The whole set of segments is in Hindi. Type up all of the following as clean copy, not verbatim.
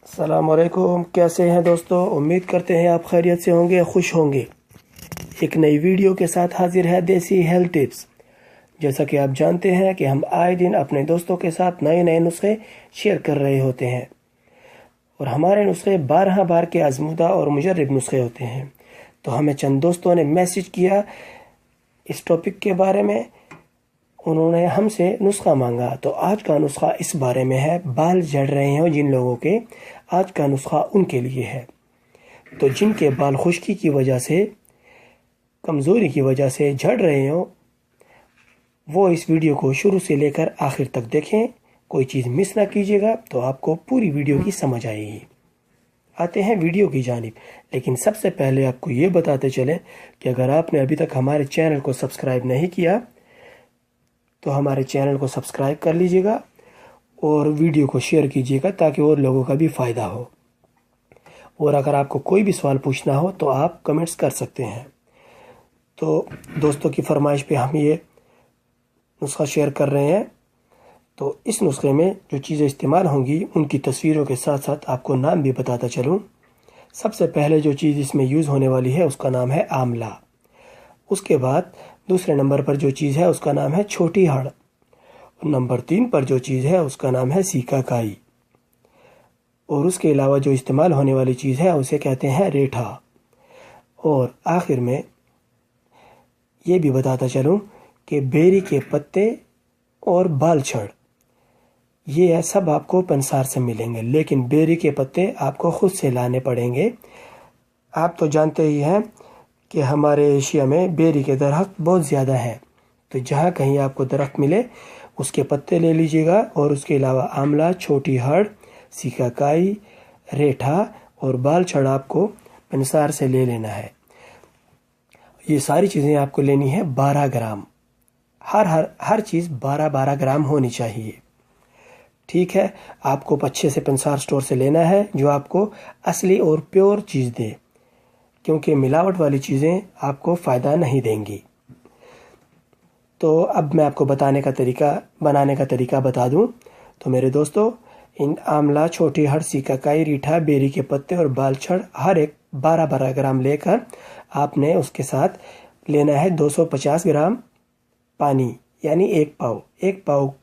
अस्सलामुअलैकुम। कैसे हैं दोस्तों? उम्मीद करते हैं आप खैरियत से होंगे, खुश होंगे। एक नई वीडियो के साथ हाजिर है देसी हेल्थ टिप्स। जैसा कि आप जानते हैं कि हम आए दिन अपने दोस्तों के साथ नए नए नुस्खे शेयर कर रहे होते हैं और हमारे नुस्खे 12 बार के आजमूदा और मुजर्रब नुस्खे होते हैं। तो हमें चंद दोस्तों ने मैसेज किया इस टॉपिक के बारे में, उन्होंने हमसे नुस्खा मांगा। तो आज का नुस्खा इस बारे में है, बाल झड़ रहे हैं जिन लोगों के, आज का नुस्खा उनके लिए है। तो जिनके बाल खुश्की की वजह से, कमज़ोरी की वजह से झड़ रहे हो, वो इस वीडियो को शुरू से लेकर आखिर तक देखें, कोई चीज़ मिस ना कीजिएगा, तो आपको पूरी वीडियो की समझ आएगी। आते हैं वीडियो की जानिब। लेकिन सबसे पहले आपको ये बताते चलें कि अगर आपने अभी तक हमारे चैनल को सब्सक्राइब नहीं किया तो हमारे चैनल को सब्सक्राइब कर लीजिएगा और वीडियो को शेयर कीजिएगा ताकि और लोगों का भी फ़ायदा हो। और अगर आपको कोई भी सवाल पूछना हो तो आप कमेंट्स कर सकते हैं। तो दोस्तों की फरमाइश पे हम ये नुस्खा शेयर कर रहे हैं। तो इस नुस्खे में जो चीज़ें इस्तेमाल होंगी उनकी तस्वीरों के साथ साथ आपको नाम भी बताता चलूँ। सबसे पहले जो चीज़ इसमें यूज़ होने वाली है उसका नाम है आंवला। उसके बाद दूसरे नंबर पर जो चीज़ है उसका नाम है छोटी हड़। नंबर 3 पर जो चीज़ है उसका नाम है सीकाकाई। और उसके अलावा जो इस्तेमाल होने वाली चीज़ है उसे कहते हैं रेठा। और आखिर में ये भी बताता चलूँ कि बेरी के पत्ते और बालछड़, ये सब आपको पंसार से मिलेंगे, लेकिन बेरी के पत्ते आपको खुद से लाने पड़ेंगे। आप तो जानते ही हैं कि हमारे एशिया में बेरी के दरख्त बहुत ज़्यादा हैं। तो जहाँ कहीं आपको दरख्त मिले उसके पत्ते ले लीजिएगा और उसके अलावा आंवला, छोटी हड़, सीकाकाई, रेठा और बालछड़ आपको पंसार से ले लेना है। ये सारी चीज़ें आपको लेनी है 12 ग्राम। हर चीज़ 12-12 ग्राम होनी चाहिए। ठीक है, आपको अच्छे से पंसार स्टोर से लेना है जो आपको असली और प्योर चीज़ दे, क्योंकि मिलावट वाली चीज़ें आपको फ़ायदा नहीं देंगी। तो अब मैं आपको बनाने का तरीका बता दूं। तो मेरे दोस्तों, इन आंवला, छोटी हड़, सीकाकाई, रीठा, बेरी के पत्ते और बालछड़ हर एक 12-12 ग्राम लेकर आपने उसके साथ लेना है 250 ग्राम पानी, यानी एक पाव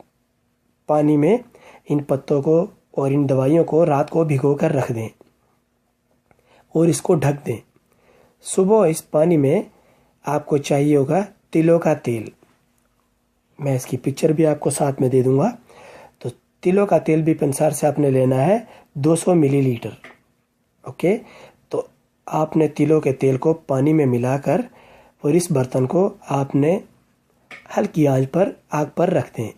पानी में इन पत्तों को और इन दवाइयों को रात को भिगो कर रख दें और इसको ढक दें। सुबह इस पानी में आपको चाहिए होगा तिलों का तेल। मैं इसकी पिक्चर भी आपको साथ में दे दूंगा। तो तिलों का तेल भी पंसार से आपने लेना है 200 मिलीलीटर। ओके, तो आपने तिलों के तेल को पानी में मिलाकर और इस बर्तन को आपने हल्की आंच पर आग पर रख दें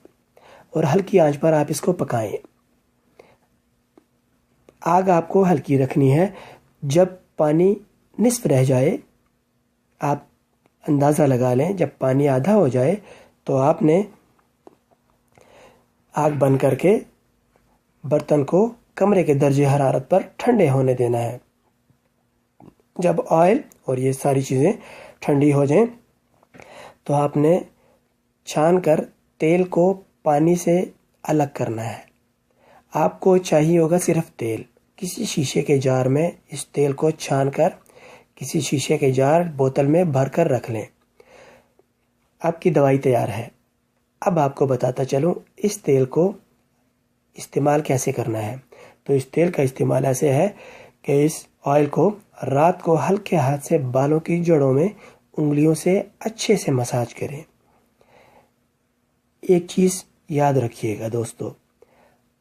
और हल्की आंच पर आप इसको पकाएं। आग आपको हल्की रखनी है। जब पानी निस्फ रह जाए, आप अंदाज़ा लगा लें, जब पानी आधा हो जाए तो आपने आग बंद करके बर्तन को कमरे के दर्जे हरारत पर ठंडे होने देना है। जब ऑयल और ये सारी चीज़ें ठंडी हो जाएं तो आपने छान कर तेल को पानी से अलग करना है। आपको चाहिए होगा सिर्फ तेल। किसी शीशे के जार में इस तेल को छान कर किसी शीशे के जार बोतल में भर कर रख लें। आपकी दवाई तैयार है। अब आपको बताता चलूँ इस तेल को इस्तेमाल कैसे करना है। तो इस तेल का इस्तेमाल ऐसे है कि इस ऑयल को रात को हल्के हाथ से बालों की जड़ों में उंगलियों से अच्छे से मसाज करें। एक चीज़ याद रखिएगा दोस्तों,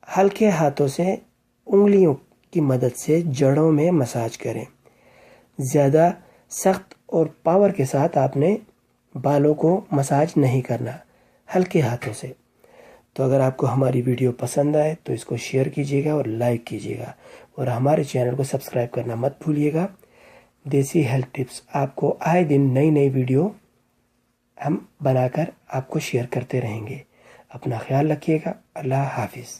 हल्के हाथों से उंगलियों की मदद से जड़ों में मसाज करें। ज़्यादा सख्त और पावर के साथ आपने बालों को मसाज नहीं करना, हल्के हाथों से। तो अगर आपको हमारी वीडियो पसंद आए तो इसको शेयर कीजिएगा और लाइक कीजिएगा और हमारे चैनल को सब्सक्राइब करना मत भूलिएगा। देसी हेल्थ टिप्स आपको आए दिन नई नई वीडियो हम बनाकर आपको शेयर करते रहेंगे। अपना ख्याल रखिएगा। अल्लाह हाफिज़।